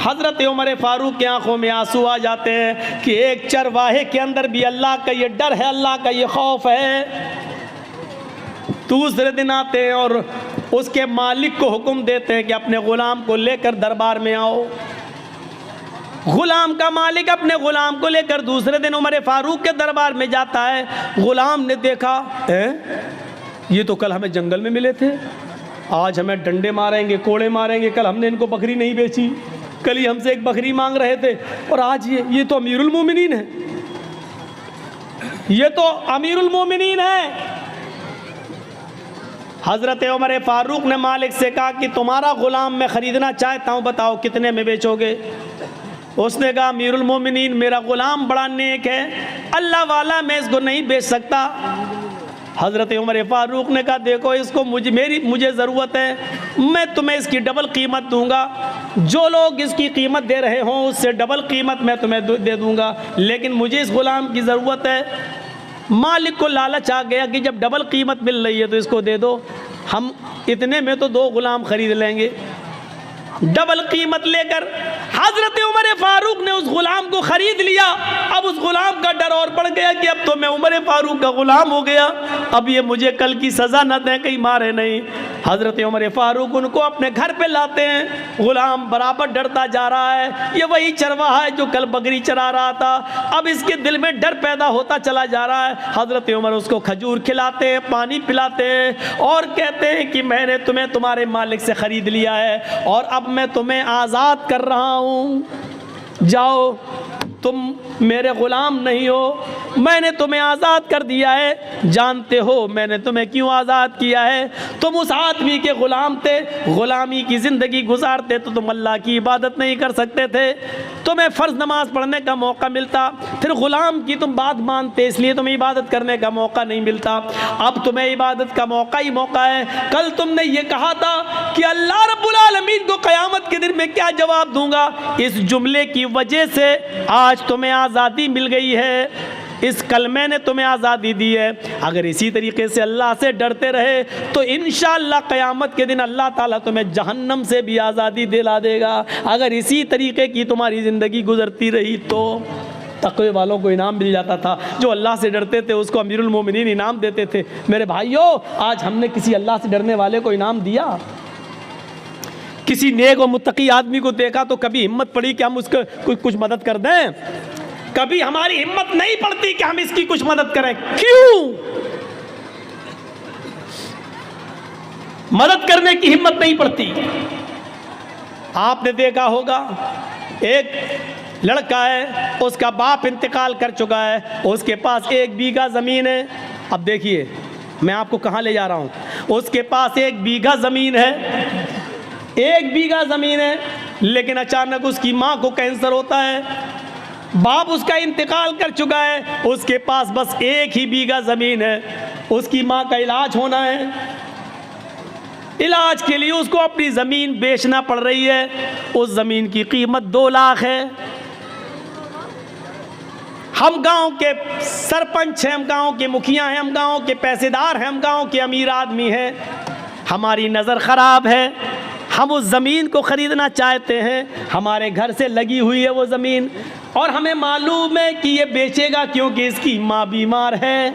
हज़रत उमर फ़ारूक की आंखों में आंसू आ जाते हैं कि एक चरवाहे के अंदर भी अल्लाह का ये डर है, अल्लाह का ये खौफ है। दूसरे दिन आते हैं और उसके मालिक को हुक्म देते हैं कि अपने ग़ुलाम को लेकर दरबार में आओ। ग़ुलाम का मालिक अपने ग़ुलाम को लेकर दूसरे दिन उमर फ़ारूक के दरबार में जाता है। ग़ुलाम ने देखा, ये तो कल हमें जंगल में मिले थे, आज हमें डंडे मारेंगे, कोड़े मारेंगे। कल हमने इनको बकरी नहीं बेची, कल ही हमसे एक बकरी मांग रहे थे, और आज ये तो अमीरुल मोमिनीन है, ये तो अमीरुल मोमिनीन है। हज़रत उमर फ़ारूक ने मालिक से कहा कि तुम्हारा ग़ुलाम मैं ख़रीदना चाहता हूँ, बताओ कितने में बेचोगे। उसने कहा अमीरुल मोमिनीन मेरा ग़ुलाम बड़ा नेक है, अल्लाह वाला, मैं इसको नहीं बेच सकता। हज़रत उमर फ़ारूक ने कहा देखो इसको मुझे ज़रूरत है, मैं तुम्हें इसकी डबल कीमत दूंगा, जो लोग इसकी कीमत दे रहे हों उससे डबल कीमत मैं तुम्हें दे दूंगा, लेकिन मुझे इस ग़ुलाम की ज़रूरत है। मालिक को लालच आ गया कि जब डबल कीमत मिल रही है तो इसको दे दो, हम इतने में तो 2 ग़ुलाम ख़रीद लेंगे। डबल कीमत लेकर हज़रत उमर फ़ारूक ने उस ग़ुलाम को ख़रीद लिया। अब उस ग़ुलाम का डर और बढ़ गया कि अब तो मैं उमर फ़ारूक का ग़ुलाम हो गया, अब ये मुझे कल की सज़ा न दें, कहीं मारे नहीं। हज़रत उमर फ़ारूक उनको अपने घर पे लाते हैं। ग़ुलाम बराबर डरता जा रहा है, ये वही चरवाहा है जो कल बकरी चरा रहा था, अब इसके दिल में डर पैदा होता चला जा रहा है। हज़रत उमर उसको खजूर खिलाते हैं, पानी पिलाते हैं और कहते हैं कि मैंने तुम्हें तुम्हारे मालिक से ख़रीद लिया है और अब मैं तुम्हें आज़ाद कर रहा हूँ, जाओ, तुम मेरे ग़ुलाम नहीं हो, मैंने तुम्हें आज़ाद कर दिया है। जानते हो मैंने तुम्हें क्यों आज़ाद किया है? तुम उस आदमी के ग़ुलाम थे, ग़ुलामी की ज़िंदगी गुजारते तो तुम अल्लाह की इबादत नहीं कर सकते थे, तुम्हें फ़र्ज़ नमाज पढ़ने का मौका मिलता, फिर ग़ुलाम की तुम बात मानते इसलिए तुम्हें इबादत करने का मौका नहीं मिलता। अब तुम्हें इबादत का मौका ही मौका है। कल तुमने ये कहा था कि अल्लाह रब्बुल आलमीन को क़यामत के दिन में क्या जवाब दूंगा, इस जुमले की वजह से आज तुम्हें आज़ादी मिल गई है, इस कलमे ने तुम्हें आज़ादी दी है। अगर इसी तरीके से अल्लाह से डरते रहे तो इंशाअल्लाह क़यामत के दिन अल्लाह ताला तुम्हें जहन्नम से भी आज़ादी दिला देगा। अगर इसी तरीके की तुम्हारी ज़िंदगी गुजरती रही तो तक़वे वालों को इनाम मिल जाता था, जो अल्लाह से डरते थे उसको अमीरुल मोमिनीन इनाम देते थे। मेरे भाइयों, आज हमने किसी अल्लाह से डरने वाले को इनाम दिया? किसी नेक और मुत्तकी आदमी को देखा तो कभी हिम्मत पड़ी कि हम उसको कुछ मदद कर दें? कभी हमारी हिम्मत नहीं पड़ती कि हम इसकी कुछ मदद करें। क्यों? मदद करने की हिम्मत नहीं पड़ती। आपने देखा होगा एक लड़का है, उसका बाप इंतकाल कर चुका है, उसके पास 1 बीघा ज़मीन है। अब देखिए मैं आपको कहाँ ले जा रहा हूँ। उसके पास 1 बीघा ज़मीन है, 1 बीघा ज़मीन है, लेकिन अचानक उसकी माँ को कैंसर होता है। बाप उसका इंतकाल कर चुका है, उसके पास बस 1 ही बीघा ज़मीन है, उसकी माँ का इलाज होना है। इलाज के लिए उसको अपनी ज़मीन बेचना पड़ रही है। उस ज़मीन की कीमत 2 लाख है। हम गांव के सरपंच हैं, हम गांव के मुखिया हैं, हम गांव के पैसेदार हैं, हम गांव के अमीर आदमी हैं, हमारी नज़र ख़राब है, हम उस ज़मीन को ख़रीदना चाहते हैं। हमारे घर से लगी हुई है वो ज़मीन और हमें मालूम है कि ये बेचेगा क्योंकि इसकी माँ बीमार है।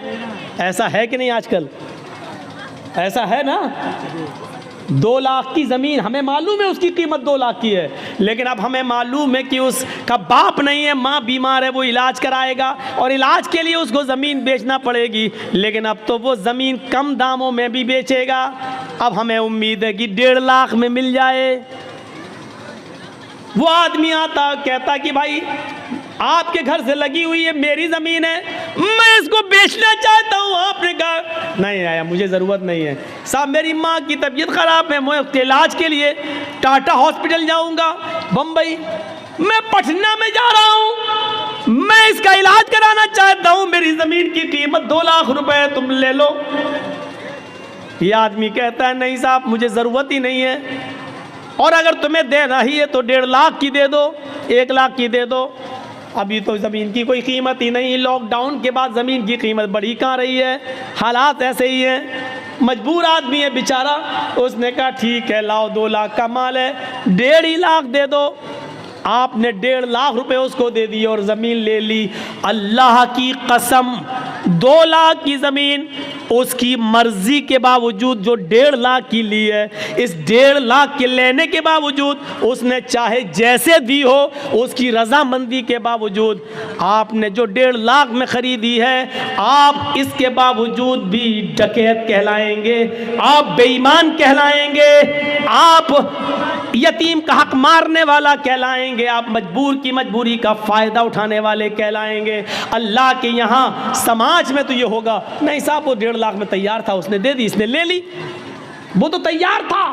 ऐसा है कि नहीं? आजकल ऐसा है ना? 2 लाख की ज़मीन, हमें मालूम है उसकी कीमत 2 लाख की है, लेकिन अब हमें मालूम है कि उसका बाप नहीं है, माँ बीमार है, वो इलाज कराएगा और इलाज के लिए उसको ज़मीन बेचना पड़ेगी। लेकिन अब तो वो ज़मीन कम दामों में भी बेचेगा। अब हमें उम्मीद है कि 1.5 लाख में मिल जाए। वो आदमी आता कहता कि भाई आपके घर से लगी हुई है, मेरी ज़मीन है, मैं इसको बेचना चाहता हूँ। आपने कहा नहीं आया, मुझे ज़रूरत नहीं है साहब, मेरी माँ की तबीयत ख़राब है, मैं उसके इलाज के लिए टाटा हॉस्पिटल जाऊँगा, बम्बई, मैं पटना में जा रहा हूँ, मैं इसका इलाज कराना चाहता हूँ, मेरी ज़मीन की कीमत 2 लाख रुपए है, तुम ले लो। ये आदमी कहता है नहीं साहब, मुझे ज़रूरत ही नहीं है, और अगर तुम्हें देना ही है तो 1.5 लाख की दे दो, 1 लाख की दे दो। अभी तो ज़मीन की कोई कीमत ही नहीं, लॉकडाउन के बाद ज़मीन की कीमत बढ़ी कहाँ रही है, हालात ऐसे ही हैं, मजबूर आदमी है बेचारा। उसने कहा ठीक है लाओ, 2 लाख का माल है, 1.5 लाख दे दो। आपने 1.5 लाख रुपए उसको दे दिए और ज़मीन ले ली। अल्लाह की कसम 2 लाख की ज़मीन उसकी मर्जी के बावजूद जो 1.5 लाख की ली है, इस 1.5 लाख के लेने के बावजूद उसने चाहे जैसे दी हो, उसकी रजामंदी के बावजूद आपने जो 1.5 लाख में खरीदी है, आप इसके बावजूद भी डकैत कहलाएंगे, आप बेईमान कहलाएंगे, आप यतीम का हक मारने वाला कहलाएंगे, आप मजबूरी का फ़ायदा उठाने वाले कहलाएंगे। अल्लाह के यहाँ समाज में तो ये होगा, नहीं साहब वो 1.5 लाख में तैयार था, उसने दे दी, इसने ले ली, वो तो तैयार था।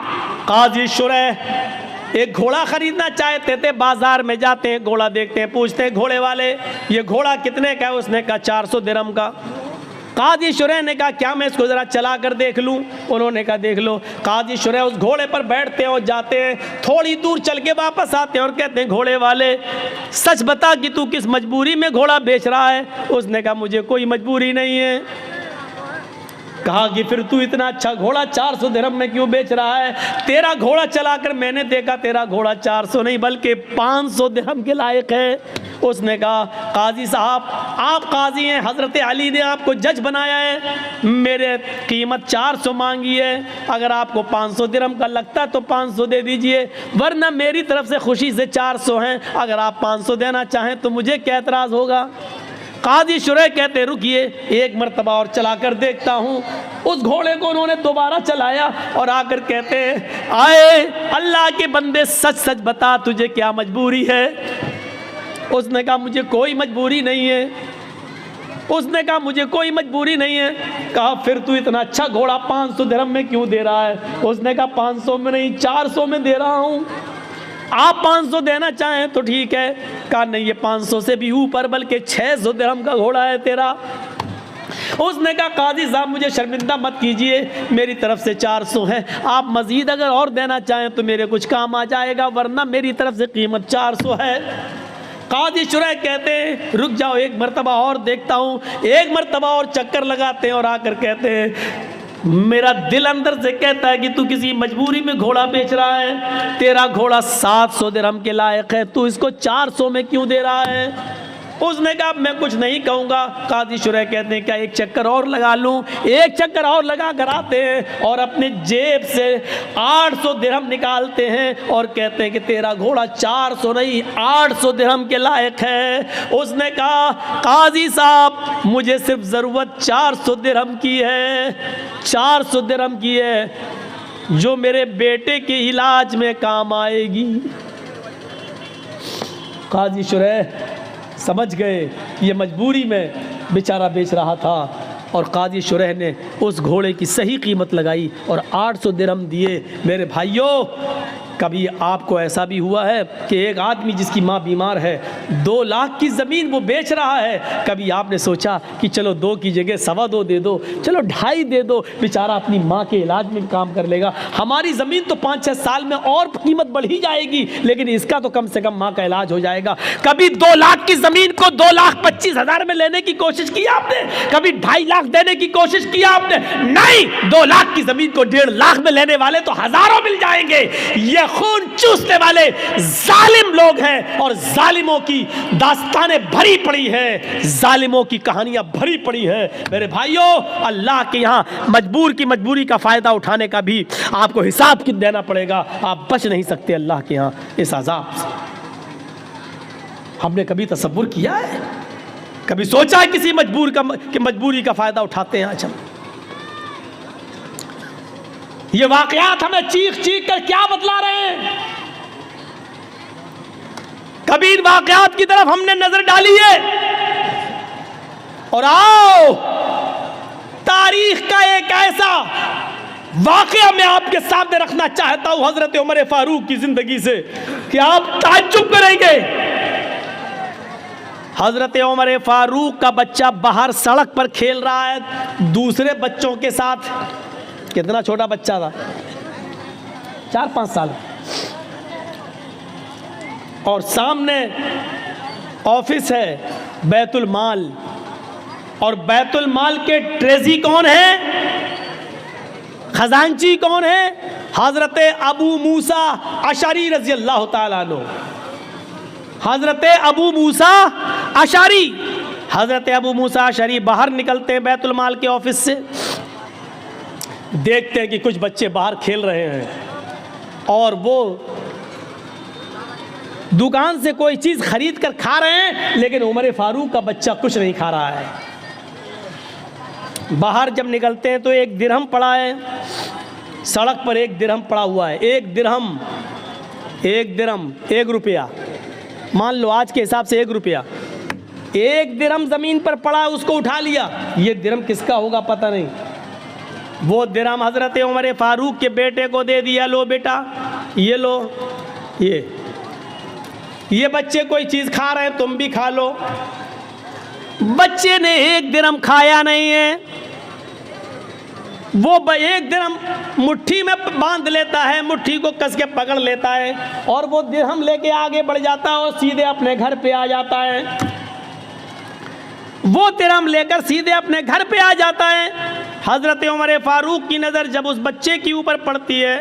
काजी शुरैह एक घोड़ा खरीदना चाहते थे, बाजार में जाते हैं, घोड़ा देखते हैं, पूछते हैं घोड़े वाले ये घोड़ा कितने का है? उसने कहा 400 दिरहम का। काजी शुरैह ने कहा क्या मैं इसको ज़रा चला कर देख लूँ? उन्होंने कहा देख लो। काजी शुरैह उस घोड़े पर बैठते हैं और जाते हैं, थोड़ी दूर चल के वापस आते हैं और कहते हैं घोड़े वाले सच बता कि तू किस मजबूरी में घोड़ा बेच रहा है? उसने कहा मुझे कोई मजबूरी नहीं है। कहा कि फिर तू इतना अच्छा घोड़ा 400 दिरहम में क्यों बेच रहा है? तेरा घोड़ा चलाकर मैंने देखा तेरा घोड़ा 400 नहीं बल्कि 500 दिरहम के लायक है। उसने कहा काजी साहब आप काजी हैं, हज़रत अली ने आपको जज बनाया है, मेरे कीमत 400 मांगी है, अगर आपको 500 दिरहम का लगता है तो 500 दे दीजिए, वरना मेरी तरफ से खुशी से 400 हैं, अगर आप 500 देना चाहें तो मुझे क्या एतराज़ होगा? काजी शुरैह कहते रुकिए एक मरतबा और चला कर देखता हूँ। उस घोड़े को उन्होंने दोबारा चलाया और आकर कहते आए अल्लाह के बंदे सच सच बता तुझे क्या मजबूरी है? उसने कहा मुझे कोई मजबूरी नहीं है। उसने कहा मुझे कोई मजबूरी नहीं है। कहा फिर तू इतना अच्छा घोड़ा 500 दिरहम में क्यों दे रहा है? उसने कहा 500 में नहीं 400 में दे रहा हूँ, आप 500 देना चाहें तो ठीक है। कहा नहीं ये 500 से भी ऊपर बल्कि 600 दिरहम का घोड़ा है तेरा। उसने कहा काजी साहब मुझे शर्मिंदा मत कीजिए, मेरी तरफ से 400 है, आप मज़ीद अगर और देना चाहें तो मेरे कुछ काम आ जाएगा, वरना मेरी तरफ से कीमत 400 है। काजी शुरैह कहते हैं रुक जाओ एक मरतबा और देखता हूँ। एक मरतबा और चक्कर लगाते हैं और आकर कहते हैं मेरा दिल अंदर से कहता है कि तू किसी मजबूरी में घोड़ा बेच रहा है, तेरा घोड़ा 700 दिरहम के लायक है, तू इसको 400 में क्यों दे रहा है? उसने कहा मैं कुछ नहीं कहूँगा। काजी शुरैह कहते हैं क्या एक चक्कर और लगा लूँ? एक चक्कर और लगा कर आते हैं और अपने जेब से 800 दिरहम निकालते हैं और कहते हैं कि तेरा घोड़ा 400 नहीं 800 दिरहम के लायक है। उसने कहा काजी साहब मुझे सिर्फ ज़रूरत 400 दिरहम की है, 400 दिरहम की है जो मेरे बेटे के इलाज में काम आएगी। काजी शुरैह समझ गए ये मजबूरी में बेचारा बेच रहा था और काजी शुरैह ने उस घोड़े की सही कीमत लगाई और 800 दिरहम दिए। मेरे भाइयों कभी आपको ऐसा भी हुआ है कि एक आदमी जिसकी माँ बीमार है 2 लाख की ज़मीन वो बेच रहा है, कभी आपने सोचा कि चलो 2 की जगह 2.25 दे दो, चलो 2.5 दे दो, बेचारा अपनी माँ के इलाज में काम कर लेगा, हमारी ज़मीन तो 5-6 साल में और कीमत बढ़ ही जाएगी लेकिन इसका तो कम से कम माँ का इलाज हो जाएगा। कभी 2 लाख की ज़मीन को 2,25,000 में लेने की कोशिश की आपने? कभी 2.5 लाख देने की कोशिश की आपने? नहीं, 2 लाख की ज़मीन को 1.5 लाख में लेने वाले तो हज़ारों मिल जाएंगे। ये खून चूसने वाले जालिम लोग हैं और जालिमों की दास्तानें भरी पड़ी है, जालिमों की कहानियां भरी पड़ी है। मेरे भाइयों अल्लाह के यहाँ मजबूरी का फ़ायदा उठाने का भी आपको हिसाब देना पड़ेगा, आप बच नहीं सकते अल्लाह के यहाँ इस अज़ाब से। हमने कभी तसव्वुर किया है, कभी सोचा है किसी मजबूरी का फ़ायदा उठाते हैं? आज हम ये वाकयात हमें चीख चीख कर क्या बतला रहे हैं? कभी इन वाकयात की तरफ हमने नजर डाली है? और आओ तारीख का एक ऐसा वाकया मैं आपके सामने रखना चाहता हूं हजरत उमर फारूक की जिंदगी से कि आप ताज्जुब करेंगे। हजरत उमर फारूक का बच्चा बाहर सड़क पर खेल रहा है दूसरे बच्चों के साथ। कितना छोटा बच्चा था, 4-5 साल, और सामने ऑफिस है बैतुल माल, और बैतुल माल के ट्रेजी कौन है, खजांची कौन है? हजरत अबू मूसा अशरी रजी अल्लाह ताला अन्हु। हजरत अबू मूसा अशरी, हजरत अबू मूसा अशरी बाहर निकलते हैं बैतुल माल के ऑफिस से, देखते हैं कि कुछ बच्चे बाहर खेल रहे हैं और वो दुकान से कोई चीज़ खरीद कर खा रहे हैं, लेकिन उमर फारूक का बच्चा कुछ नहीं खा रहा है। बाहर जब निकलते हैं तो एक दिरहम पड़ा है सड़क पर, एक दिरहम पड़ा हुआ है। एक दिरहम 1 रुपया, मान लो आज के हिसाब से 1 रुपया। 1 दिरहम ज़मीन पर पड़ा, उसको उठा लिया। ये दिरहम किसका होगा पता नहीं। वो दिरहम हज़रत उमर फारूक के बेटे को दे दिया, लो बेटा ये लो, ये बच्चे कोई चीज़ खा रहे हैं, तुम भी खा लो। बच्चे ने 1 दिरहम खाया नहीं है, वो 1 दिरहम मुट्ठी में बांध लेता है, मुट्ठी को कस के पकड़ लेता है और वो दिरहम लेके आगे बढ़ जाता है और सीधे अपने घर पे आ जाता है। वो दिरहम लेकर सीधे अपने घर पे आ जाता है। हज़रत उमर फारूक की नज़र जब उस बच्चे के ऊपर पड़ती है,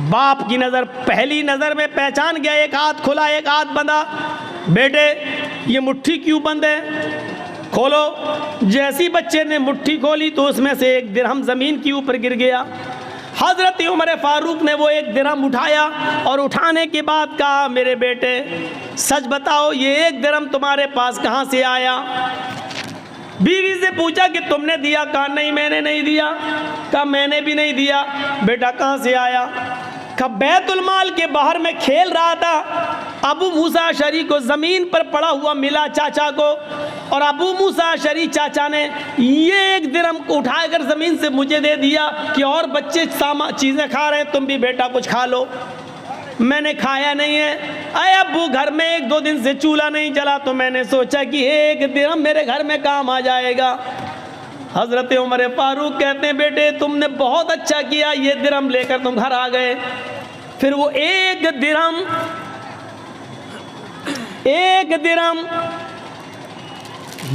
बाप की नज़र पहली नज़र में पहचान गया, एक हाथ खुला एक हाथ बंधा। बेटे ये मुट्ठी क्यों बंद है, खोलो। जैसी बच्चे ने मुट्ठी खोली तो उसमें से 1 दिरहम ज़मीन के ऊपर गिर गया। हज़रत उमर फारूक ने वो 1 दिरहम उठाया और उठाने के बाद कहा, मेरे बेटे सच बताओ ये 1 दिरहम तुम्हारे पास कहाँ से आया। बीवी से पूछा कि तुमने दिया, कहा नहीं मैंने नहीं दिया। कहा मैंने भी नहीं दिया। बेटा कहाँ से आया। कहा बैतुल माल के बाहर में खेल रहा था, अबू मूसा अशरी को ज़मीन पर पड़ा हुआ मिला चाचा को, और अबू मूसा अशरी चाचा ने ये 1 दिरहम को उठाकर ज़मीन से मुझे दे दिया कि और बच्चे चीज़ें खा रहे हैं, तुम भी बेटा कुछ खा लो। मैंने खाया नहीं है। अरे अब्बू घर में 1-2 दिन से चूल्हा नहीं जला, तो मैंने सोचा कि 1 दिरहम मेरे घर में काम आ जाएगा। हज़रत उमर फारूक कहते हैं, बेटे तुमने बहुत अच्छा किया, ये दिरहम लेकर तुम घर आ गए। फिर वो 1 दिरहम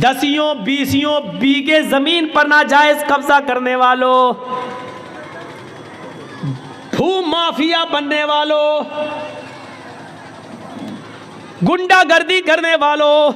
10-20 बीघे ज़मीन पर नाजायज़ कब्जा करने वालों, भू माफिया बनने वालों, गुंडागर्दी करने वालों,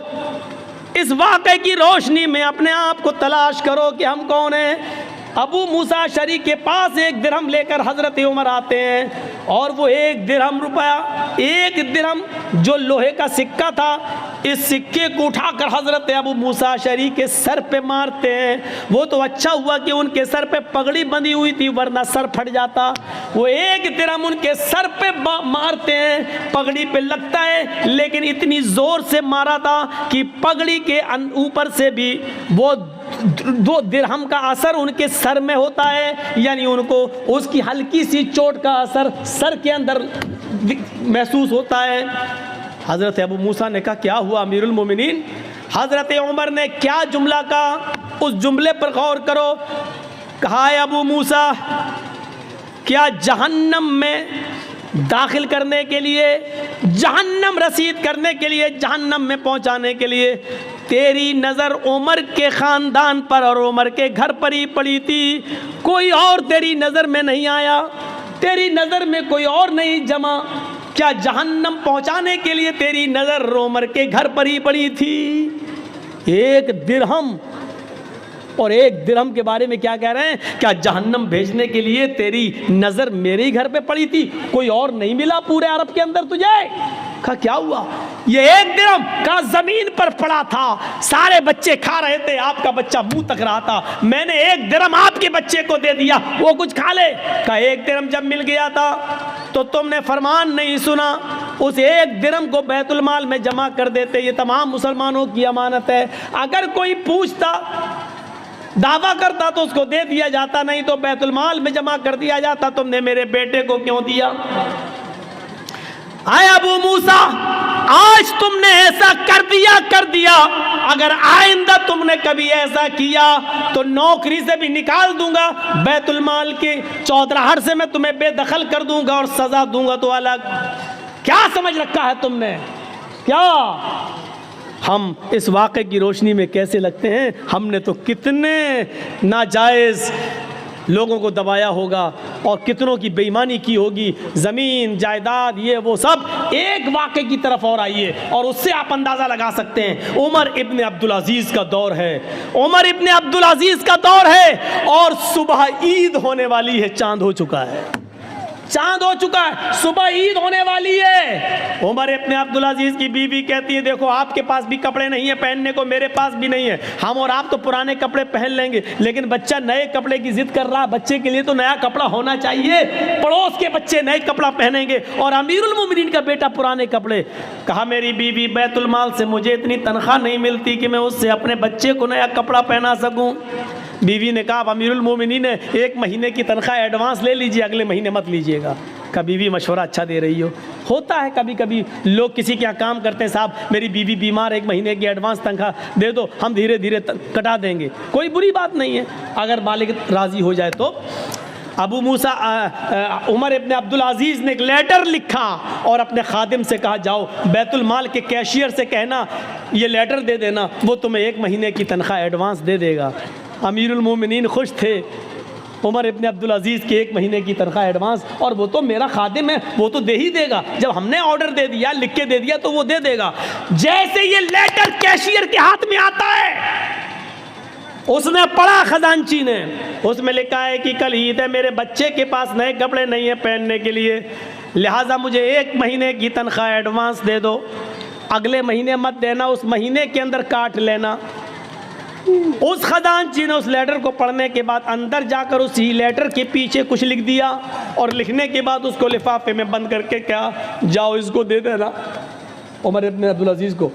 इस वाक़े की रोशनी में अपने आप को तलाश करो कि हम कौन हैं। अबू मूसा अशरी के पास 1 दिरहम लेकर हज़रत उमर आते हैं और वो 1 दिरहम रुपया, 1 दिरहम जो लोहे का सिक्का था, इस सिक्के को उठाकर हज़रत अबू मूसा अशरी के सर पे मारते हैं। वो तो अच्छा हुआ कि उनके सर पे पगड़ी बंधी हुई थी, वरना सर फट जाता। वो 1 दिरहम उनके सर पे मारते हैं, पगड़ी पे लगता है, लेकिन इतनी ज़ोर से मारा था कि पगड़ी के ऊपर से भी वो 2 दिरहम का असर उनके सर में होता है, यानी उनको उसकी हल्की सी चोट का असर सर के अंदर महसूस होता है। हज़रत अबू मूसा ने कहा, क्या हुआ अमीरुल मोमिनीन। हज़रत उमर ने क्या जुमला कहा, उस जुमले पर गौर करो। कहा, अबू मूसा क्या जहन्नम में दाखिल करने के लिए, जहन्नम रसीद करने के लिए, जहन्नम में पहुंचाने के लिए तेरी नज़र उमर के ख़ानदान पर और उमर के घर पर ही पड़ी थी, कोई और तेरी नज़र में नहीं आया, तेरी नज़र में कोई और नहीं जमा। क्या जहन्नम पहुंचाने के लिए तेरी नज़र उमर के घर पर ही पड़ी थी। 1 दिरहम, और 1 दिरहम के बारे में क्या कह रहे हैं, क्या जहन्नम भेजने के लिए तेरी नज़र मेरे ही घर पे पड़ी थी, कोई और नहीं मिला पूरे अरब के अंदर तुझे। कहा क्या हुआ। ये 1 दिरहम का ज़मीन पर पड़ा था, सारे बच्चे खा रहे थे, आपका बच्चा मुंह तक रहा था, मैंने 1 दिरहम आपके बच्चे को दे दिया, वो कुछ खा ले। कहा 1 दिरहम जब मिल गया था तो तुमने फरमान नहीं सुना, उस 1 दिरहम को बैतुल माल में जमा कर देते, ये तमाम मुसलमानों की अमानत है। अगर कोई पूछता, दावा करता तो उसको दे दिया जाता, नहीं तो बैतुल माल में जमा कर दिया जाता। तुमने मेरे बेटे को क्यों दिया। आए अबू मूसा, आज तुमने ऐसा कर दिया, अगर आइंदा तुमने कभी ऐसा किया तो नौकरी से भी निकाल दूंगा, बैतुल माल के चौधराहट से मैं तुम्हें बेदखल कर दूंगा और सजा दूंगा तो अलग। क्या समझ रखा है तुमने। क्या हम इस वाक़े की रोशनी में कैसे लगते हैं। हमने तो कितने नाजायज़ लोगों को दबाया होगा और कितनों की बेईमानी की होगी, ज़मीन जायदाद ये वो सब। एक वाक़े की तरफ और आइए और उससे आप अंदाज़ा लगा सकते हैं। उमर इब्न अब्दुल अजीज़ का दौर है, उमर इब्न अब्दुल अजीज़ का दौर है और सुबह ईद होने वाली है, चांद हो चुका है, चांद हो चुका है, सुबह ईद होने वाली है। उमर इब्न अब्दुल अजीज़ की बीवी कहती है देखो आपके पास भी कपड़े नहीं है पहनने को, मेरे पास भी नहीं है, हम और आप तो पुराने कपड़े पहन लेंगे, लेकिन बच्चा नए कपड़े की जिद कर रहा है, बच्चे के लिए तो नया कपड़ा होना चाहिए, पड़ोस के बच्चे नए कपड़ा पहनेंगे और अमीरुल मोमिनीन का बेटा पुराने कपड़े। कहा मेरी बीवी बैतुल माल से मुझे इतनी तनख्वाह नहीं मिलती कि मैं उससे अपने बच्चे को नया कपड़ा पहना सकूँ। बीवी ने कहा अमीरुल मोमिनीन ने 1 महीने की तनख्वाह एडवांस ले लीजिए, अगले महीने मत लीजिएगा। का बीवी मशवरा अच्छा दे रही हो। होता है कभी कभी लोग किसी के यहाँ काम करते हैं, साहब मेरी बीवी बीमार, 1 महीने की एडवांस तनख्वाह दे दो, हम धीरे धीरे कटा देंगे, कोई बुरी बात नहीं है अगर मालिक राज़ी हो जाए तो। अबू मूसा उमर इब्न अब्दुल अजीज़ ने एक लेटर लिखा और अपने खादिम से कहा जाओ बैतुल माल के कैशियर से कहना ये लेटर दे देना, वो तुम्हें 1 महीने की तनख्वाह एडवांस दे देगा। अमीरुल मोमिनीन खुश थे, उमर इब्न अब्दुल अजीज़ की 1 महीने की तनख्वाह एडवांस, और वो तो मेरा खादिम है, वो तो दे ही देगा, जब हमने ऑर्डर दे दिया लिख के दे दिया तो वो दे देगा। जैसे ये लेटर कैशियर के हाथ में आता है, उसने पढ़ा खजांची ने, उसमें लिखा है कि कल ईद है, मेरे बच्चे के पास नए कपड़े नहीं है पहनने के लिए, लिहाजा मुझे 1 महीने की तनख्वाह एडवांस दे दो, अगले महीने मत देना, उस महीने के अंदर काट लेना। उस खजांची ने उस लेटर को पढ़ने के बाद अंदर जाकर उसी लेटर के पीछे कुछ लिख दिया और लिखने के बाद उसको लिफाफे में बंद करके क्या जाओ इसको दे देना उमर इब्न अब्दुल अजीज़ को।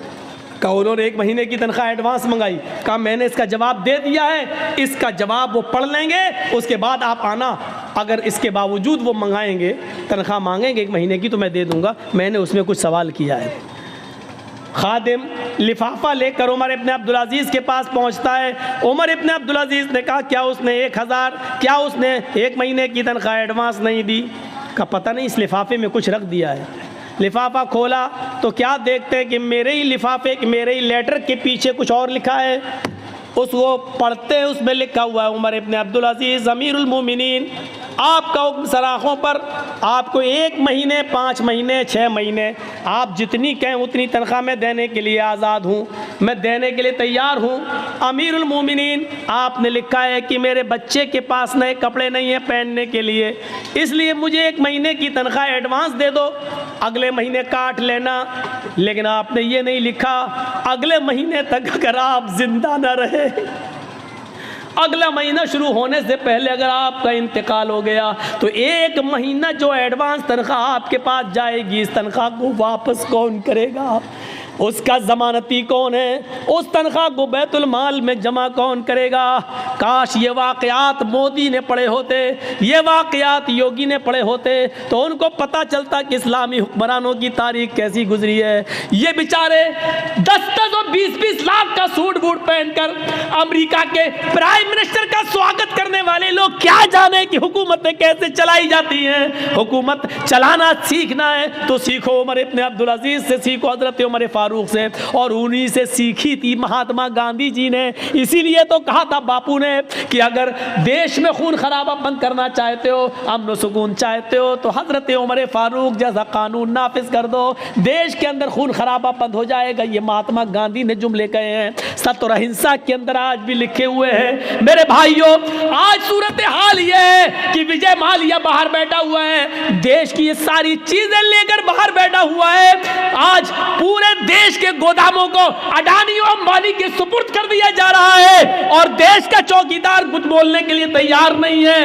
कहा उन्होंने 1 महीने की तनख्वाह एडवांस मंगाई, कहा मैंने इसका जवाब दे दिया है, इसका जवाब वो पढ़ लेंगे, उसके बाद आप आना, अगर इसके बावजूद वो मंगाएंगे तनख्वाह मांगेंगे 1 महीने की तो मैं दे दूंगा, मैंने उसमें कुछ सवाल किया है। खादिम लिफाफा लेकर उमर इब्न अब्दुल अजीज़ के पास पहुंचता है। उमर इब्न अब्दुल अजीज़ ने कहा क्या उसने 1000, क्या उसने 1 महीने की तनख्वाह एडवांस नहीं दी? का पता नहीं, इस लिफाफे में कुछ रख दिया है। लिफाफा खोला तो क्या देखते हैं कि मेरे ही लिफाफे, मेरे ही लेटर के पीछे कुछ और लिखा है। उसको पढ़ते हैं, उसमें लिखा हुआ है उमर इब्न अब्दुल अजीज़ अमीरुल मोमिनीन, आपका हुक्म सराखों पर, आपको 1 महीने, 5 महीने, 6 महीने, आप जितनी कहें उतनी तनख्वाह मैं देने के लिए आज़ाद हूँ, मैं देने के लिए तैयार हूँ। अमीरुल मोमिनीन आपने लिखा है कि मेरे बच्चे के पास नए कपड़े नहीं हैं पहनने के लिए, इसलिए मुझे 1 महीने की तनख्वाह एडवांस दे दो, अगले महीने काट लेना। लेकिन आपने ये नहीं लिखा अगले महीने तक अगर आप जिंदा न रहे, अगला महीना शुरू होने से पहले अगर आपका इंतकाल हो गया तो 1 महीना जो एडवांस तनख्वाह आपके पास जाएगी, इस तनख्वाह को वापस कौन करेगा? उसका ज़मानती कौन है? उस तनख्वाह को बैतुल माल में जमा कौन करेगा? काश ये वाक़यात मोदी ने पढ़े होते, ये वाक़यात योगी ने पढ़े होते तो उनको पता चलता कि इस्लामी हुक्मरानों की तारीख कैसी गुजरी है। ये बेचारे 10-10 और 20-20 लाख का सूट बूट पहनकर अमेरिका के प्राइम मिनिस्टर का स्वागत करने वाले लोग क्या जाने कि हुकूमतें कैसे चलाई जाती हैं। हुकूमत चलाना सीखना है तो सीखो उमर इब्न अब्दुल अजीज़ से, सीखो हज़रत उमर फारूक से, और उन्हीं से सीखी थी महात्मा गांधी जी ने। इसीलिए तो कहा था बापू ने कि अगर देश में खून खराबा बंद करना चाहते हो, अमन सुकून चाहते हो तो हज़रत उमर फारूक जैसा कानून नाफिज कर दो, देश के अंदर खून खराबा बंद हो जाएगा। ये महात्मा गांधी ने जुमले कहे हैं, सत्य और अहिंसा के अंदर आज भी लिखे हुए हैं। मेरे भाइयों, आज सूरत हाल ये है कि विजय माल्या बाहर बैठा हुआ है, देश की ये सारी चीजें लेकर बाहर बैठा हुआ है। आज पूरे देश के गोदामों को अडानी और अंबानी के सुपुर्द कर दिया जा रहा है और देश का चौकीदार कुछ बोलने के लिए तैयार नहीं है।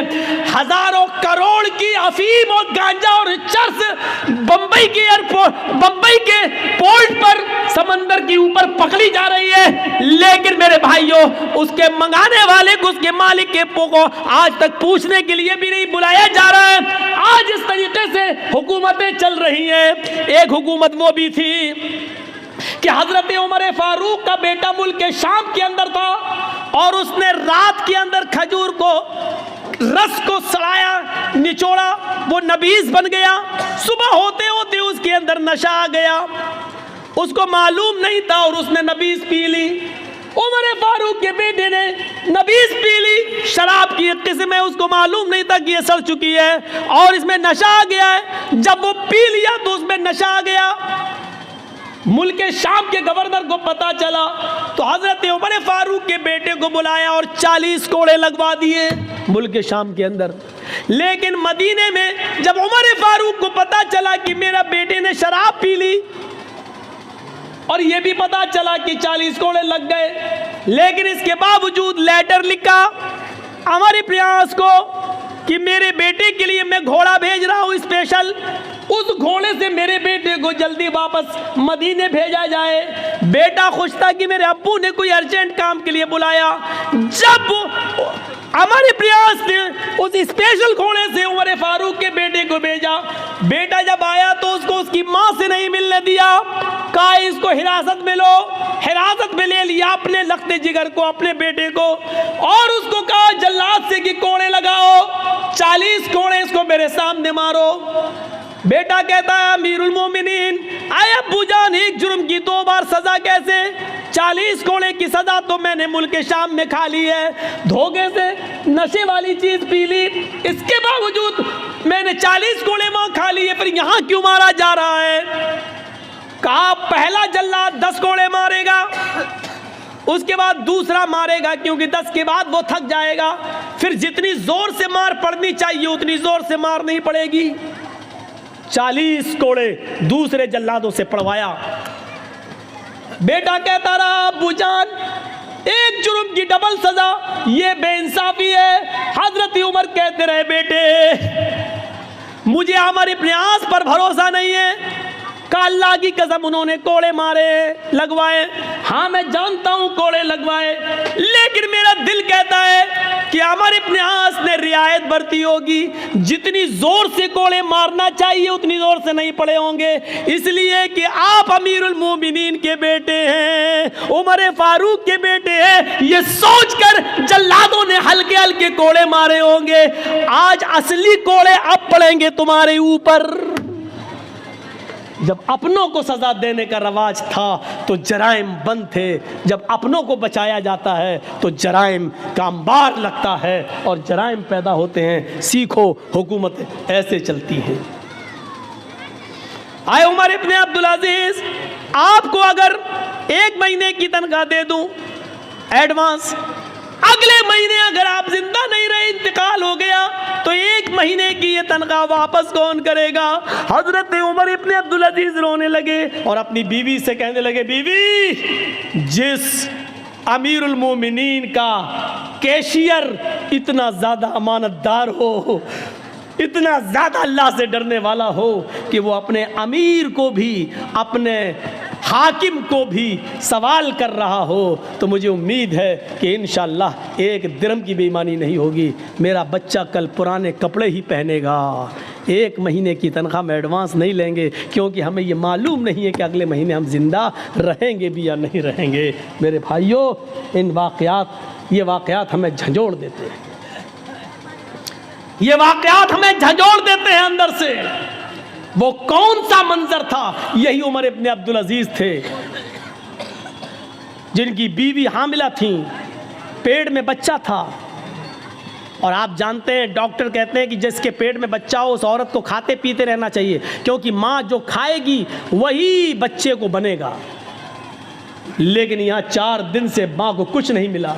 हजारों करोड़ की अफीम और गांजा और चर्स बंबई के एयरपोर्ट, बंबई के पोर्ट पर समंदर के ऊपर पकड़ी जा रही है, लेकिन मेरे भाइयों उसके मंगाने वाले को, उसके मालिक के को आज तक पूछने के लिए भी नहीं बुलाया जा रहा है। आज इस तरीके से हुकूमतें चल रही हैं। एक हुकूमत वो भी थी कि हजरत उमर फारूक का बेटा मुल्क के शाम के अंदर था और उसने रात के अंदर खजूर को, रस को सड़ाया, निचोड़ा, वो नबीज बन गया। सुबह होते होते उसके अंदर नशा आ गया, उसको मालूम नहीं था और उसने नबीज पी ली। उमर फारूक के बेटे ने नबीज पी ली, शराब की एक किस्म है, उसको मालूम नहीं था कि ये सड़ चुकी है और इसमें नशा आ गया है। जब वो पी लिया तो उसमें नशा आ गया। मुल्क शाम के गवर्नर को पता चला तो हजरत उमर फारूक के बेटे को बुलाया और 40 कोड़े लगवा दिए मुल्क शाम के अंदर। लेकिन मदीने में जब उमर फारूक को पता चला कि मेरा बेटे ने शराब पी ली और यह भी पता चला कि 40 कोड़े लग गए, लेकिन इसके बावजूद लेटर लिखा हमारे प्रयास को कि मेरे बेटे के लिए मैं घोड़ा भेज रहा हूं स्पेशल, उस घोड़े से मेरे बेटे को जल्दी वापस मदीने भेजा जाए। बेटा खुश था कि मेरे अब्बू ने कोई अर्जेंट काम के लिए बुलाया। जब हमारे प्रयास ने उस स्पेशल घोड़े से उमर फारूक के बेटे को भेजा, बेटा जब आया तो उसको उसकी माँ से नहीं मिलने दिया, कहा इसको हिरासत में लो। हिरासत में ले लिया अपने लखते जिगर को, अपने बेटे को, और उसको कहा जल्लाद से कि कोड़े लगाओ, 40 कोड़े इसको मेरे सामने मारो। बेटा कहता है अमीरुल मोमिनीन, आए अब्बू जान, एक जुर्म की 2 बार सजा कैसे? 40 कोड़े की सजा तो मैंने मुल्क शाम में खा ली है, धोखे से नशे वाली चीज पी ली, इसके बावजूद मैंने 40 कोड़े वहां खा लिए, फिर यहां क्यों मारा जा रहा है? कहा पहला जल्लाद 10 कोड़े मारेगा, उसके बाद दूसरा मारेगा, क्योंकि 10 के बाद वो थक जाएगा, फिर जितनी जोर से मार पड़नी चाहिए उतनी जोर से मार नहीं पड़ेगी। 40 कोड़े दूसरे जल्लादों से पड़वाया। बेटा कहता रहा अब्बू जान, एक जुर्म की डबल सजा, ये बेइंसाफी है। हजरत उमर कहते रहे बेटे मुझे हमारे प्रयास पर भरोसा नहीं है, का अल्लाह की कसम उन्होंने कोड़े मारे लगवाए, हाँ मैं जानता हूं कोड़े लगवाए, लेकिन मेरा दिल कहता है कि हमारे प्रयास ने रियायत बरती होगी, जितनी जोर से कोड़े मारना चाहिए उतनी जोर से नहीं पड़े होंगे, इसलिए कि आप अमीरुल मोमिनीन के बेटे हैं, उमर फारूक के बेटे हैं, ये सोचकर जल्लादों ने हल्के हल्के कोड़े मारे होंगे। आज असली कोड़े अब पड़ेंगे तुम्हारे ऊपर। जब अपनों को सजा देने का रवाज था तो जराइम बंद थे, जब अपनों को बचाया जाता है तो जराइम का अंबार लगता है और जराइम पैदा होते हैं। सीखो, हुकूमत ऐसे चलती है। आए उमर इब्ने अब्दुल अजीज, आपको अगर 1 महीने की तनख्वाह दे दूं एडवांस, अगले महीने अगर आप जिंदा नहीं रहे, इंतकाल हो गया, तो 1 महीने की ये तनख्वाह वापस कौन करेगा? हजरत उमर इब्ने अब्दुल अजीज रोने लगे और अपनी बीवी से कहने लगे, बीवी जिस अमीरुल मोमिनीन का कैशियर इतना ज्यादा अमानतदार हो, इतना ज्यादा अल्लाह से डरने वाला हो कि वो अपने अमीर को भी, अपने हाकिम को भी सवाल कर रहा हो, तो मुझे उम्मीद है कि इंशाअल्लाह 1 दिरहम की बेईमानी नहीं होगी। मेरा बच्चा कल पुराने कपड़े ही पहनेगा। 1 महीने की तनख्वाह में एडवांस नहीं लेंगे, क्योंकि हमें ये मालूम नहीं है कि अगले महीने हम जिंदा रहेंगे भी या नहीं रहेंगे। मेरे भाइयों, ये वाक़यात हमें झंझोड़ देते हैं, ये वाक़यात हमें झंझोड़ देते हैं अंदर से। वो कौन सा मंजर था? यही उमर इब्ने अब्दुल अजीज थे, जिनकी बीवी हामिला थी, पेट में बच्चा था, और आप जानते हैं डॉक्टर कहते हैं कि जिसके पेट में बच्चा हो उस औरत को खाते पीते रहना चाहिए, क्योंकि माँ जो खाएगी वही बच्चे को बनेगा। लेकिन यहाँ 4 दिन से माँ को कुछ नहीं मिला।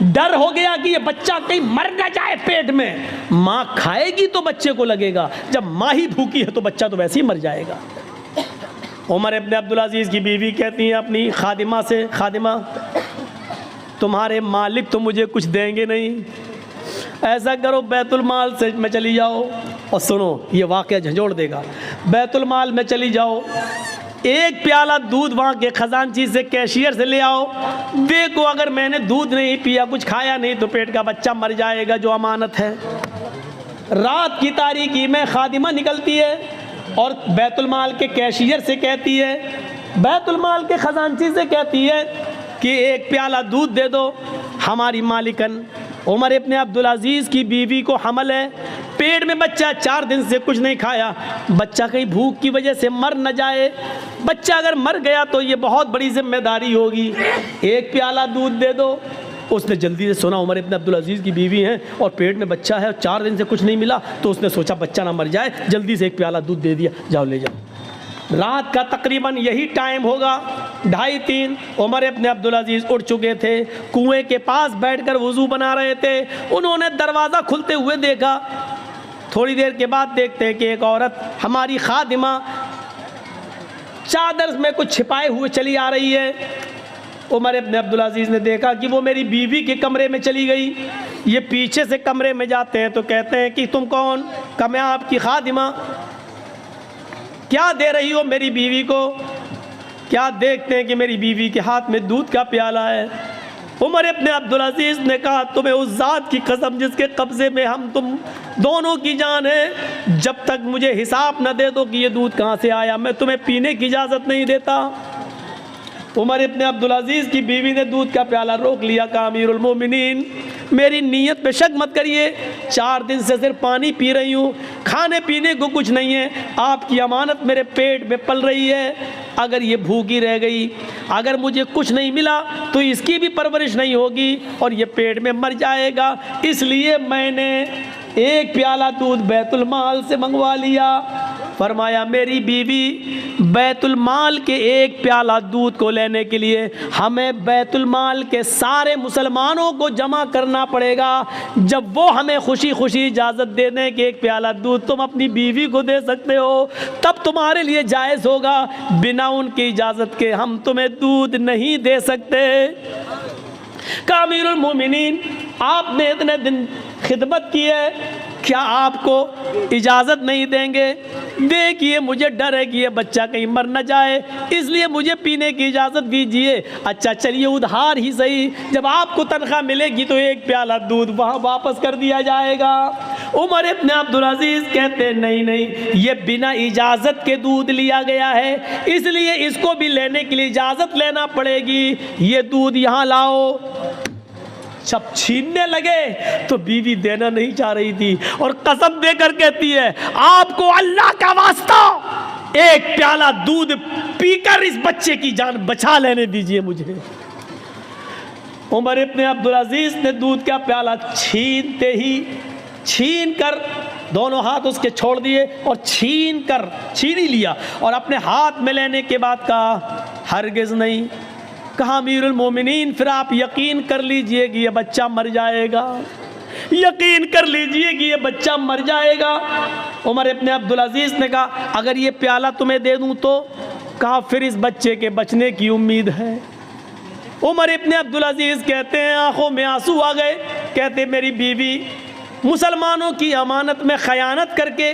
डर हो गया कि ये बच्चा कहीं मर न जाए पेट में, माँ खाएगी तो बच्चे को लगेगा, जब माँ ही भूखी है तो बच्चा तो वैसे ही मर जाएगा। उमर इब्ने अब्दुल अजीज की बीवी कहती है अपनी खादिमा से, खादिमा तुम्हारे मालिक तो मुझे कुछ देंगे नहीं, ऐसा करो बैतुल माल से में चली जाओ, और सुनो ये वाक़या झंझोड़ देगा, बैतुल माल में चली जाओ, 1 प्याला दूध वहाँ के खजानची से, कैशियर से ले आओ, देखो अगर मैंने दूध नहीं पिया, कुछ खाया नहीं, तो पेट का बच्चा मर जाएगा जो अमानत है। रात की तारीकी में खादिमा निकलती है और बैतुल माल के कैशियर से कहती है, बैतुल माल के खजानची से कहती है कि 1 प्याला दूध दे दो। हमारी मालिकन उमर इब्ने अब्दुल अजीज़ की बीवी को हमल है, पेट में बच्चा, 4 दिन से कुछ नहीं खाया, बच्चा कहीं भूख की वजह से मर न जाए। बच्चा अगर मर गया तो ये बहुत बड़ी जिम्मेदारी होगी, एक प्याला दूध दे दो। उसने जल्दी से सुना उमर इब्न अब्दुल अजीज़ की बीवी हैं और पेट में बच्चा है और 4 दिन से कुछ नहीं मिला, तो उसने सोचा बच्चा ना मर जाए, जल्दी से एक प्याला दूध दे दिया, जाओ ले जाओ। रात का तकरीबन यही टाइम होगा, 2:30। उमर इब्न अब्दुल अजीज़ उठ चुके थे, कुएं के पास बैठकर वज़ू बना रहे थे। उन्होंने दरवाज़ा खुलते हुए देखा। थोड़ी देर के बाद देखते हैं कि एक औरत, हमारी खादिमा, चादर में कुछ छिपाए हुए चली आ रही है। उमर इब्न अब्दुल अजीज़ ने देखा कि वो मेरी बीवी के कमरे में चली गई। ये पीछे से कमरे में जाते हैं तो कहते हैं कि तुम कौन? कहा मैं आपकी खादिमा। क्या दे रही हो मेरी बीवी को? क्या देखते हैं कि मेरी बीवी के हाथ में दूध का प्याला है। उमर इब्न अब्दुल अजीज़ ने कहा तुम्हें उस ज़ात की कसम जिसके कब्ज़े में हम तुम दोनों की जान है, जब तक मुझे हिसाब न दे दो कि ये दूध कहाँ से आया, मैं तुम्हें पीने की इजाज़त नहीं देता। उमर इब्न अब्दुल अजीज़ की बीवी ने दूध का प्याला रोक लिया। कहा अमीरुल मोमिनीन, मेरी नीयत पे शक मत करिए, 4 दिन से सिर्फ पानी पी रही हूँ, खाने पीने को कुछ नहीं है। आपकी अमानत मेरे पेट में पल रही है, अगर ये भूखी रह गई, अगर मुझे कुछ नहीं मिला तो इसकी भी परवरिश नहीं होगी और ये पेट में मर जाएगा। इसलिए मैंने एक प्याला दूध बैतुल माल से मंगवा लिया। फरमाया मेरी बीवी, बैतुल माल के एक प्याला दूध को लेने के लिए हमें बैतुल माल के सारे मुसलमानों को जमा करना पड़ेगा। जब वो हमें खुशी खुशी इजाज़त दे दें कि एक प्याला दूध तुम अपनी बीवी को दे सकते हो, तब तुम्हारे लिए जायज़ होगा। बिना उनकी इजाज़त के हम तुम्हें दूध नहीं दे सकते। का अमीरुल मोमिनीन, आपने इतने दिन खिदमत की है, क्या आपको इजाज़त नहीं देंगे? देखिए मुझे डर है कि ये बच्चा कहीं मर न जाए, इसलिए मुझे पीने की इजाज़त दीजिए। अच्छा चलिए उधार ही सही, जब आपको तनख्वाह मिलेगी तो एक प्याला दूध वहाँ वापस कर दिया जाएगा। उमर इब्न अब्दुल अजीज़ कहते नहीं नहीं, ये बिना इजाज़त के दूध लिया गया है, इसलिए इसको भी लेने के लिए इजाज़त लेना पड़ेगी। ये दूध यहाँ लाओ। जब छीनने लगे तो बीवी देना नहीं चाह रही थी और कसम देकर कहती है आपको अल्लाह का वास्ता एक प्याला दूध पीकर इस बच्चे की जान बचा लेने दीजिए मुझे। उमर इब्न अब्दुल अजीज़ ने दूध का प्याला छीन कर दोनों हाथ उसके छोड़ दिए और छीन ही लिया और अपने हाथ में लेने के बाद कहा हरगिज़ नहीं। कहा अमीरुल मोमिनीन, फिर आप यकीन कर लीजिए कि ये बच्चा मर जाएगा, यकीन कर लीजिए कि ये बच्चा मर जाएगा। उमर इब्न अब्दुल अजीज़ ने कहा अगर ये प्याला तुम्हें दे दूं तो? कहा फिर इस बच्चे के बचने की उम्मीद है। उमर इब्न अब्दुल अजीज़ कहते हैं आंखों में आंसू आ गए। कहते मेरी बीवी, मुसलमानों की अमानत में ख़यानत करके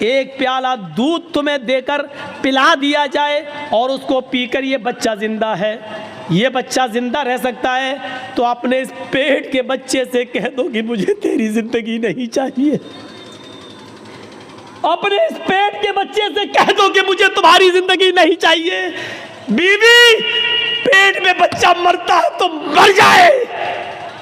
एक प्याला दूध तुम्हें देकर पिला दिया जाए और उसको पीकर ये बच्चा ज़िंदा है, ये बच्चा ज़िंदा रह सकता है, तो अपने इस पेट के बच्चे से कह दो कि मुझे तेरी ज़िंदगी नहीं चाहिए। अपने इस पेट के बच्चे से कह दो कि मुझे तुम्हारी ज़िंदगी नहीं चाहिए। बीवी, पेट में बच्चा मरता है तो मर जाए,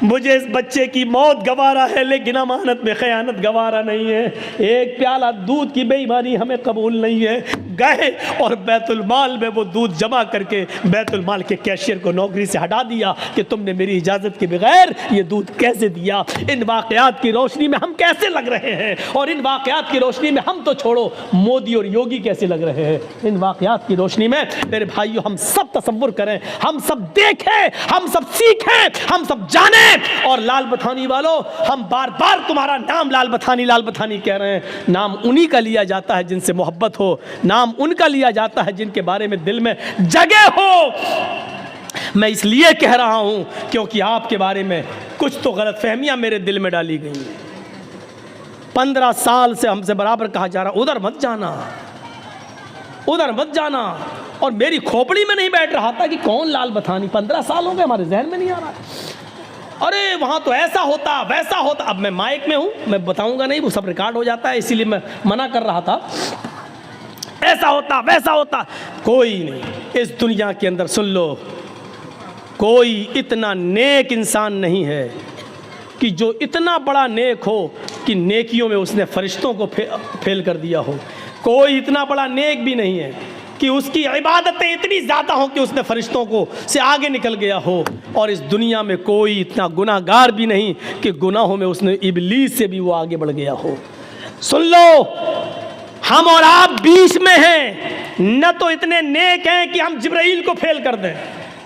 मुझे इस बच्चे की मौत गवारा है, लेकिन अमानत में ख़यानत गवारा नहीं है। एक प्याला दूध की बेईमानी हमें कबूल नहीं है। गए और बैतुल माल में वो दूध जमा करके बैतुल माल के कैशियर को नौकरी से हटा दिया कि तुमने मेरी इजाज़त के बगैर ये दूध कैसे दिया। इन वाक़यात की रोशनी में हम कैसे लग रहे हैं, और इन वाक़यात की रोशनी में हम तो छोड़ो मोदी और योगी कैसे लग रहे हैं। इन वाक़यात की रोशनी में मेरे भाइयों हम सब तसव्वुर करें, हम सब देखें, हम सब सीखें, हम सब जानें। और लाल बथानी वालों, हम बार बार तुम्हारा नाम लाल बथानी कह रहे हैं। नाम उन्हीं का लिया जाता है जिनसे मोहब्बत हो, नाम उनका लिया जाता है जिनके बारे में दिल में जगह हो। मैं इसलिए कह रहा हूं क्योंकि आपके बारे में कुछ तो गलतफहमियां मेरे दिल में डाली गई हैं। 15 साल से हमसे बराबर कहा जा रहा उधर मत जाना, उधर मत जाना, और मेरी खोपड़ी में नहीं बैठ रहा था कि कौन लाल बथानी। 15 साल हो गए, हमारे जहन में नहीं आ रहा। अरे वहाँ तो ऐसा होता वैसा होता। अब मैं माइक में हूँ, मैं बताऊँगा नहीं, वो सब रिकॉर्ड हो जाता है, इसीलिए मैं मना कर रहा था। ऐसा होता वैसा होता, कोई नहीं इस दुनिया के अंदर, सुन लो, कोई इतना नेक इंसान नहीं है कि जो इतना बड़ा नेक हो कि नेकियों में उसने फरिश्तों को फेल कर दिया हो। कोई इतना बड़ा नेक भी नहीं है। कि उसकी इबादतें इतनी ज़्यादा हो कि उसने फरिश्तों को से आगे निकल गया हो। और इस दुनिया में कोई इतना गुनाहगार भी नहीं कि गुनाहों में उसने इबलीस से भी वो आगे बढ़ गया हो। सुन लो, हम और आप बीच में हैं। न तो इतने नेक हैं कि हम जिब्राइल को फेल कर दें,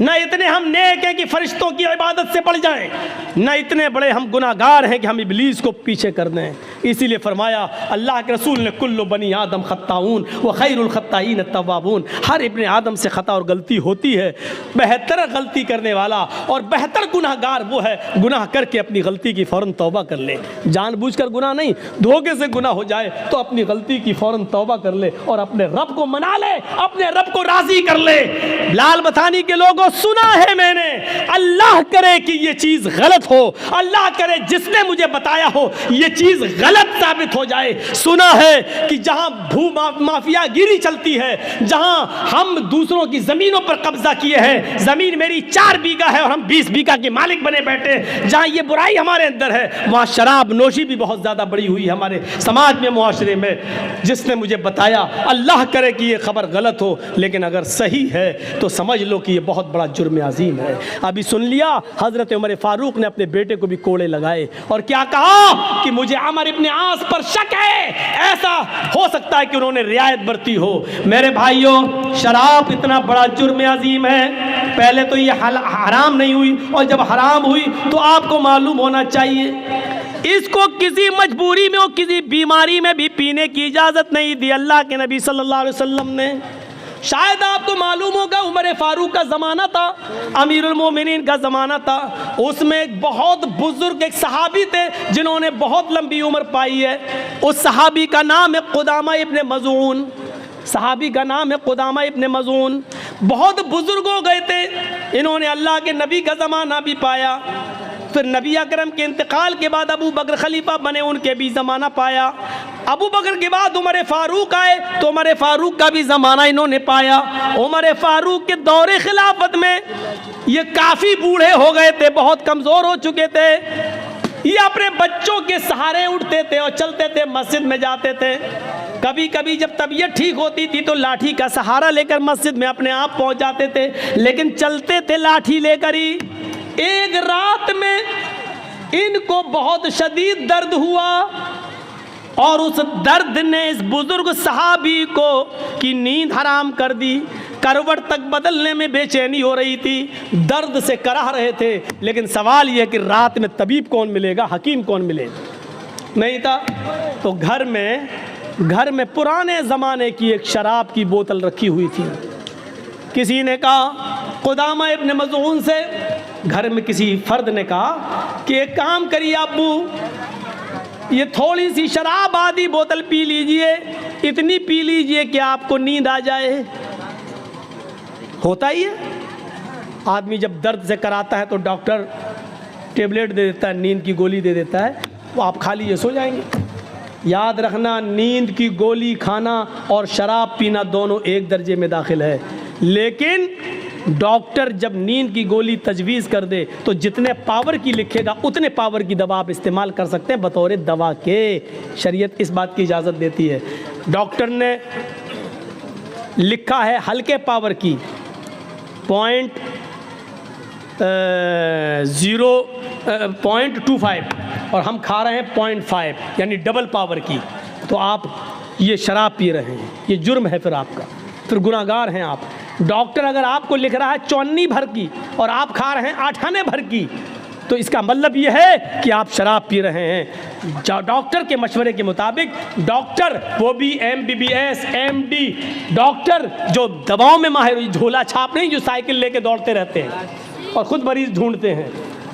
न इतने हम नेक हैं कि फरिश्तों की इबादत से बढ़ जाएं, न इतने बड़े हम गुनाहगार हैं कि हम इबलीस को पीछे कर दें। इसीलिए फरमाया अल्लाह के रसूल ने, कुल्लु बनी आदम खत्ताऊन व खैरुल खत्ताईन तव्वाबून। हर इब्ने आदम से खता और गलती होती है, बेहतर गलती करने वाला और बेहतर गुनाहगार वो है गुनाह करके अपनी गलती की फ़ौरन तौबा कर ले। जानबूझकर गुनाह नहीं, धोखे से गुनाह हो जाए तो अपनी गलती की फ़ौरन तौबा कर ले और अपने रब को मना ले, अपने रब को राज़ी कर ले। लाल बतानी के लोगों, सुना है मैंने, अल्लाह करे कि ये चीज़ गलत हो, अल्लाह करे जिसने मुझे बताया हो ये चीज़ गलत साबित हो जाए। सुना है कि जहां भू माफियागिरी चलती है, जहां हम दूसरों की ज़मीनों पर कब्जा किए हैं, ज़मीन मेरी 4 बीघा है और हम 20 बीघा के मालिक बने बैठे, जहां ये बुराई हमारे अंदर है, वहां शराब नोशी भी बहुत ज़्यादा बड़ी हुई है हमारे समाज में, मुआशरे में। जिसने मुझे बताया, अल्लाह करे कि ये खबर गलत हो, लेकिन अगर सही है तो समझ लो कि ये बहुत बड़ा जुर्म अजीम है। अभी सुन लिया, हज़रत उमर फारूक ने अपने बेटे को भी कोड़े लगाए और क्या कहा कि मुझे अमर इब्ने आस पर शक है, ऐसा हो सकता है कि उन्होंने रियायत बरती हो। मेरे भाइयों, शराब इतना बड़ा जुर्म अजीम है, पहले तो ये हराम नहीं हुई, और जब हराम हुई तो आपको मालूम होना चाहिए इसको किसी मजबूरी में और किसी बीमारी में भी पीने की इजाज़त नहीं दी अल्लाह के नबी सल्लल्लाहु अलैहि वसल्लम ने। शायद आपको मालूम होगा, उमर फारूक का ज़माना था, अमीरुल मोमिनीन का ज़माना था, उसमें एक बहुत बुजुर्ग एक सहाबी थे जिन्होंने बहुत लंबी उम्र पाई है। उस सहाबी का नाम है कुदामा इब्ने मज़ून। सहाबी का नाम है कुदामा इब्ने मज़ून। बहुत बुजुर्ग हो गए थे, इन्होंने अल्लाह के नबी का ज़माना भी पाया, फिर नबी अकरम के इंतकाल के बाद अबू बकर खलीफा बने, उनके भी ज़माना पाया। अबू बकर के बाद उमर फारूक आए तो उमर फारूक का भी ज़माना इन्होंने पाया। उमर फारूक के दौरे खिलाफत में ये काफ़ी बूढ़े हो गए थे, बहुत कमज़ोर हो चुके थे। ये अपने बच्चों के सहारे उठते थे और चलते थे, मस्जिद में जाते थे। कभी कभी जब तबीयत ठीक होती थी तो लाठी का सहारा लेकर मस्जिद में अपने आप पहुंच जाते थे, लेकिन चलते थे लाठी लेकर ही। एक रात में इनको बहुत शदीद दर्द हुआ और उस दर्द ने इस बुजुर्ग सहाबी को की नींद हराम कर दी। करवट तक बदलने में बेचैनी हो रही थी, दर्द से कराह रहे थे। लेकिन सवाल यह कि रात में तबीब कौन मिलेगा, हकीम कौन मिलेगा, नहीं था। तो घर में पुराने ज़माने की एक शराब की बोतल रखी हुई थी। किसी ने कहा, कुदामा इब्ने मज़ून से, घर में किसी फ़र्द ने कहा कि एक काम करिए अब्बू, ये थोड़ी सी शराब आधी बोतल पी लीजिए, इतनी पी लीजिए कि आपको नींद आ जाए। होता ही है, आदमी जब दर्द से कराता है तो डॉक्टर टेबलेट दे देता है, नींद की गोली दे देता है, वो आप खा लीजिए, सो जाएंगे। याद रखना, नींद की गोली खाना और शराब पीना दोनों एक दर्जे में दाखिल है। लेकिन डॉक्टर जब नींद की गोली तजवीज़ कर दे तो जितने पावर की लिखेगा उतने पावर की दवा आप इस्तेमाल कर सकते हैं बतौर दवा के। शरीयत इस बात की इजाज़त देती है। डॉक्टर ने लिखा है हल्के पावर की 0.25 और हम खा रहे हैं 0.5, यानी डबल पावर की। तो आप ये शराब पी रहे हैं, ये जुर्म है, फिर आपका, फिर गुनाहगार हैं आप। डॉक्टर अगर आपको लिख रहा है 54 भर की और आप खा रहे हैं 98 भर की, तो इसका मतलब ये है कि आप शराब पी रहे हैं। डॉक्टर के मशवरे के मुताबिक, डॉक्टर वो भी MBBS MD डॉक्टर जो दवाओं में माहिर, झोला छाप नहीं जो साइकिल लेके दौड़ते रहते हैं और ख़ुद मरीज़ ढूंढते हैं,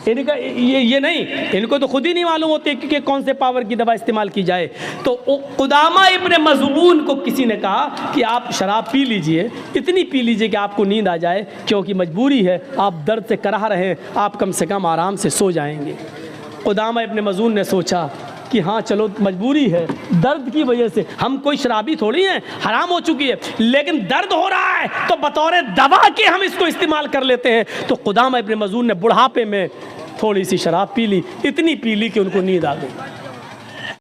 इनका ये नहीं, इनको तो खुद ही नहीं मालूम होती कि कौन से पावर की दवा इस्तेमाल की जाए। तो कुदामा इब्ने मज़ून को किसी ने कहा कि आप शराब पी लीजिए, इतनी पी लीजिए कि आपको नींद आ जाए, क्योंकि मजबूरी है, आप दर्द से कराह रहे हैं, आप कम से कम आराम से सो जाएंगे। कुदामा इब्ने मज़ून ने सोचा कि हाँ चलो मजबूरी है, दर्द की वजह से, हम कोई शराबी थोड़ी हैं, हराम हो चुकी है, लेकिन दर्द हो रहा है तो बतौर दवा के हम इसको इस्तेमाल कर लेते हैं। तो कुदामा इब्ने मज़ून ने बुढ़ापे में थोड़ी सी शराब पी ली, इतनी पी ली कि उनको नींद आ गई।